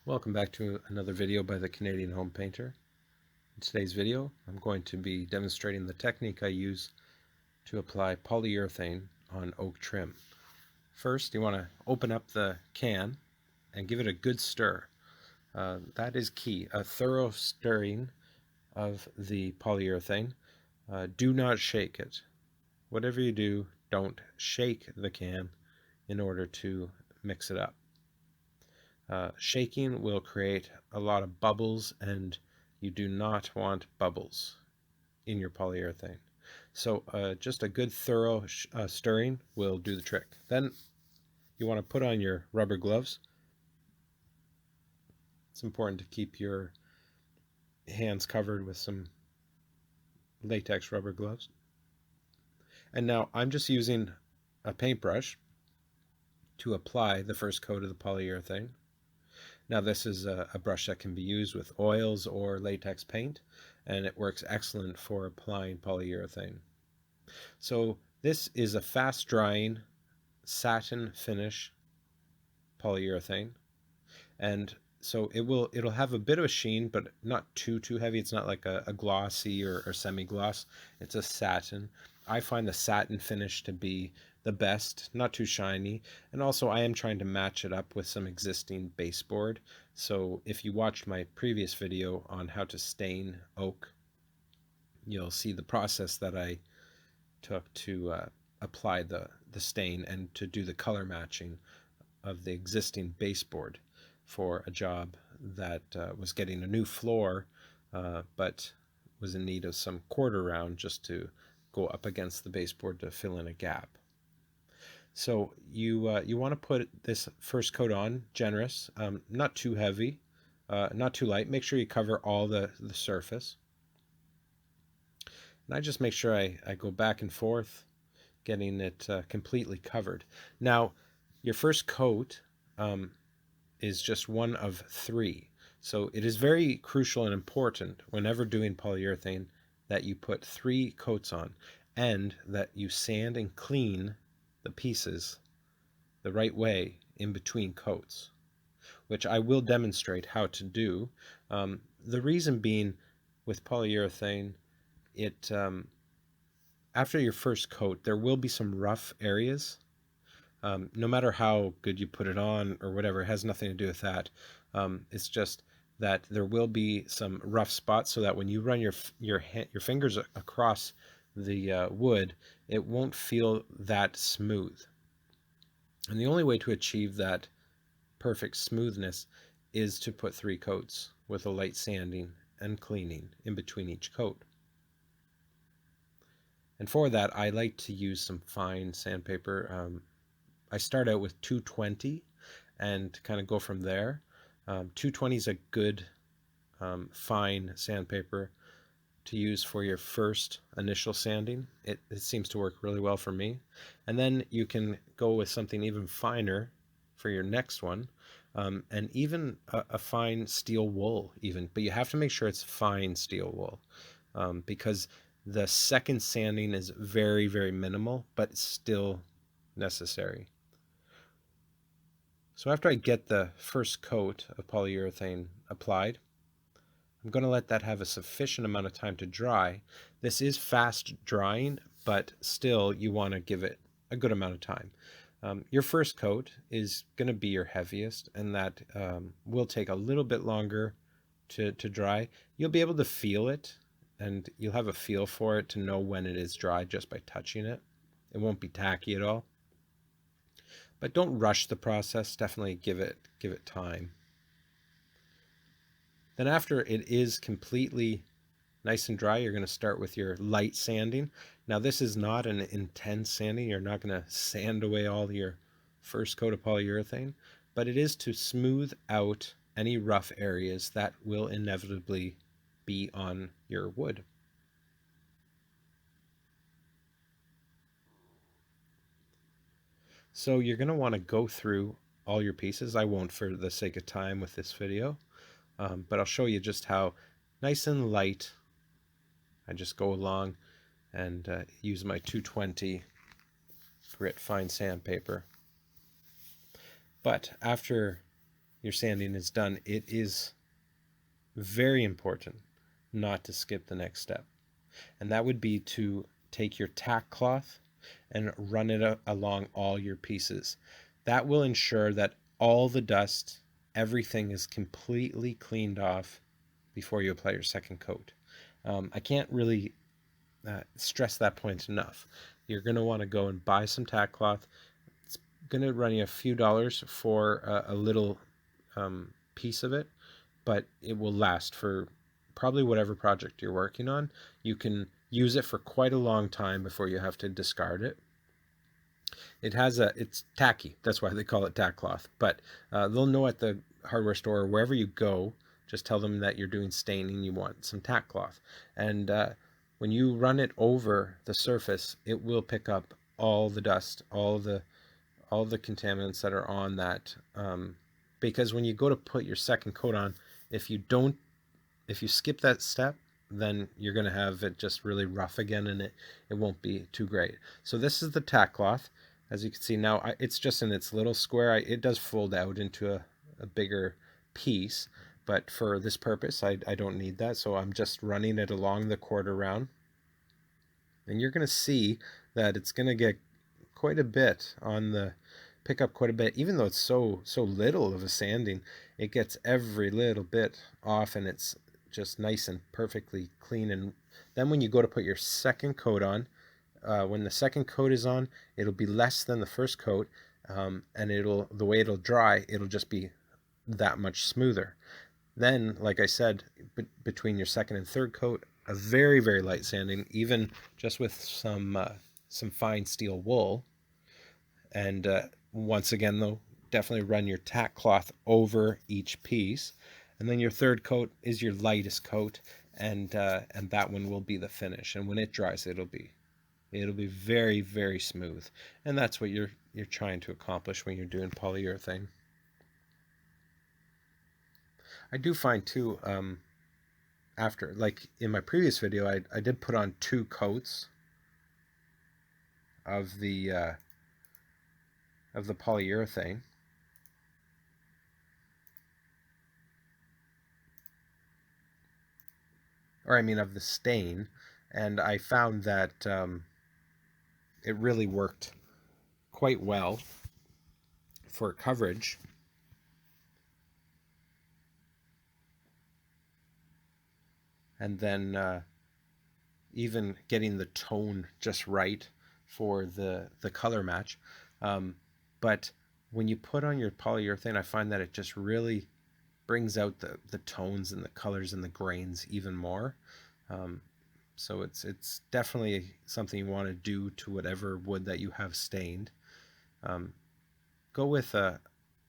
Welcome back to another video by the Canadian Home Painter. In today's video, I'm going to be demonstrating the technique I use to apply polyurethane on oak trim. First, you want to open up the can and give it a good stir. That is key, a thorough stirring of the polyurethane. Do not shake it. Whatever you do, don't shake the can in order to mix it up. Shaking will create a lot of bubbles, and you do not want bubbles in your polyurethane. So just a good thorough stirring will do the trick. Then you want to put on your rubber gloves. It's important to keep your hands covered with some latex rubber gloves. And now I'm just using a paintbrush to apply the first coat of the polyurethane. Now this is a brush that can be used with oils or latex paint, and it works excellent for applying polyurethane. So this is a fast drying satin finish polyurethane, and so it'll have a bit of a sheen, but not too heavy. It's not like a glossy or semi-gloss. It's a satin. I find the satin finish to be the best, not too shiny, and also I am trying to match it up with some existing baseboard. So if you watched my previous video on how to stain oak, you'll see the process that I took to apply the stain and to do the color matching of the existing baseboard for a job that was getting a new floor, but was in need of some quarter round just to go up against the baseboard to fill in a gap. So you want to put this first coat on generous, not too heavy, not too light. Make sure you cover all the surface. And I just make sure I go back and forth, getting it completely covered. Now, your first coat is just one of three. So it is very crucial and important whenever doing polyurethane that you put 3 coats on, and that you sand and clean the pieces the right way in between coats, which I will demonstrate how to do. The reason being, with polyurethane, it after your first coat there will be some rough areas. No matter how good you put it on or whatever, it has nothing to do with that. It's just that there will be some rough spots, so that when you run your fingers across the wood, it won't feel that smooth. And the only way to achieve that perfect smoothness is to put 3 coats with a light sanding and cleaning in between each coat. And for that, I like to use some fine sandpaper. I start out with 220 and kind of go from there. 220 is a good fine sandpaper to use for your first initial sanding. It seems to work really well for me. And then you can go with something even finer for your next one, and even a fine steel wool even, but you have to make sure it's fine steel wool, because the second sanding is very, very minimal, but still necessary. So after I get the first coat of polyurethane applied, I'm going to let that have a sufficient amount of time to dry. This is fast drying, but still you want to give it a good amount of time. Your first coat is going to be your heaviest, and that will take a little bit longer to dry. You'll be able to feel it, and you'll have a feel for it to know when it is dry just by touching it. It won't be tacky at all. But don't rush the process. Definitely give it time. Then after it is completely nice and dry, you're going to start with your light sanding. Now this is not an intense sanding. You're not going to sand away all your first coat of polyurethane, but it is to smooth out any rough areas that will inevitably be on your wood. So you're going to want to go through all your pieces. I won't for the sake of time with this video. But I'll show you just how nice and light I just go along and use my 220 grit fine sandpaper. But after your sanding is done, it is very important not to skip the next step. And that would be to take your tack cloth and run it along all your pieces. That will ensure that all the dust, everything is completely cleaned off before you apply your second coat. I can't really stress that point enough. You're going to want to go and buy some tack cloth. It's going to run you a few dollars for a little piece of it, but it will last for probably whatever project you're working on. You can use it for quite a long time before you have to discard it. It's tacky. That's why they call it tack cloth. But they'll know at the hardware store or wherever you go, just tell them that you're doing staining, you want some tack cloth. And when you run it over the surface, it will pick up all the dust, all the contaminants that are on that. Because when you go to put your second coat on, if you skip that step, then you're going to have it just really rough again, and it won't be too great. So this is the tack cloth. As you can see now, it's just in its little square. It does fold out into a bigger piece, but for this purpose, I don't need that. So I'm just running it along the quarter round. And you're going to see that it's going to get quite a bit on the, pick up quite a bit, even though it's so little of a sanding, it gets every little bit off, and it's just nice and perfectly clean. And then when you go to put your second coat on, when the second coat is on, it'll be less than the first coat, and the way it'll dry, it'll just be that much smoother. Then, like I said, between your second and third coat, a very, very light sanding, even just with some fine steel wool. And once again, though, definitely run your tack cloth over each piece. And then your third coat is your lightest coat, and that one will be the finish. And when it dries, it'll be very, very smooth. And that's what you're trying to accomplish when you're doing polyurethane. I do find too, after, like in my previous video, I did put on 2 coats of the polyurethane. Or I mean of the stain, and I found that it really worked quite well for coverage. And then even getting the tone just right for the color match. But when you put on your polyurethane, I find that it just really brings out the tones and the colors and the grains even more. So it's definitely something you want to do to whatever wood that you have stained. Go with a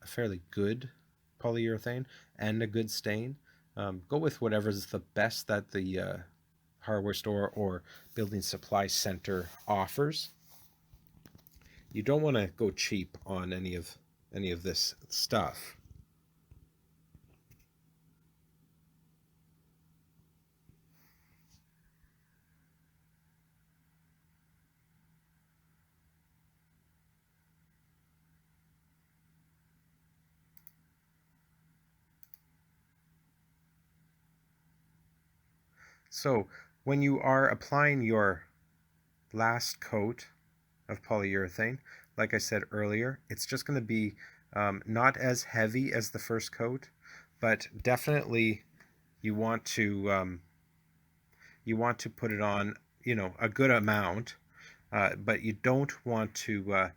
fairly good polyurethane and a good stain. Go with whatever's the best that the hardware store or building supply center offers. You don't want to go cheap on any of this stuff. So when you are applying your last coat of polyurethane, like I said earlier, it's just going to be not as heavy as the first coat, but definitely you want to put it on, a good amount, but you don't want to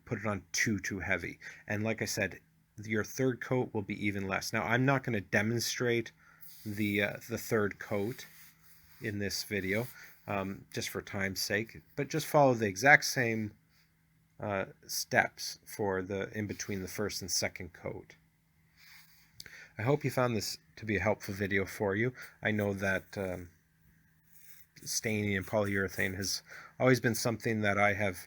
put it on too heavy. And like I said, your third coat will be even less. Now I'm not going to demonstrate the third coat in this video, just for time's sake, but just follow the exact same steps for the in between the first and second coat. I hope you found this to be a helpful video for you. I know that staining in polyurethane has always been something that I have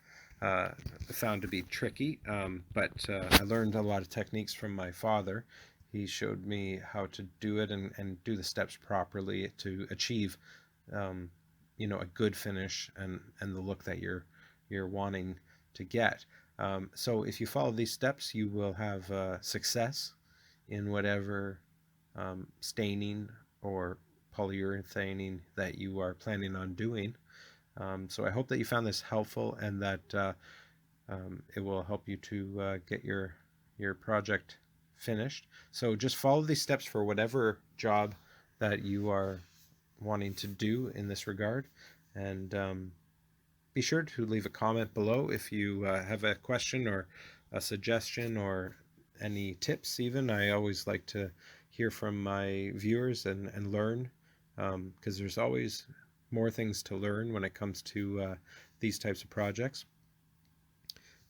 found to be tricky, but I learned a lot of techniques from my father. He showed me how to do it and do the steps properly to achieve a good finish and the look that you're wanting to get. So if you follow these steps, you will have success in whatever staining or polyurethaning that you are planning on doing. So I hope that you found this helpful, and that it will help you to get your project finished. So just follow these steps for whatever job that you are wanting to do in this regard, and be sure to leave a comment below if you have a question or a suggestion or any tips even. I always like to hear from my viewers and learn, because there's always more things to learn when it comes to these types of projects.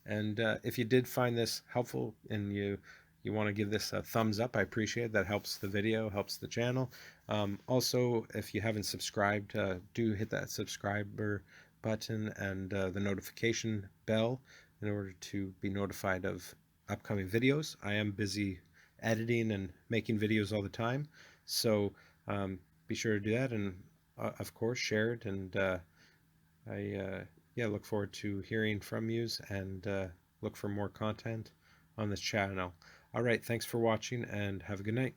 And if you did find this helpful and you want to give this a thumbs up, I appreciate it. That helps the video, helps the channel. Also, if you haven't subscribed, do hit that subscriber button and the notification bell in order to be notified of upcoming videos. I am busy editing and making videos all the time, so be sure to do that, and of course share it. And I yeah, look forward to hearing from you, and look for more content on this channel. All right, thanks for watching, and have a good night.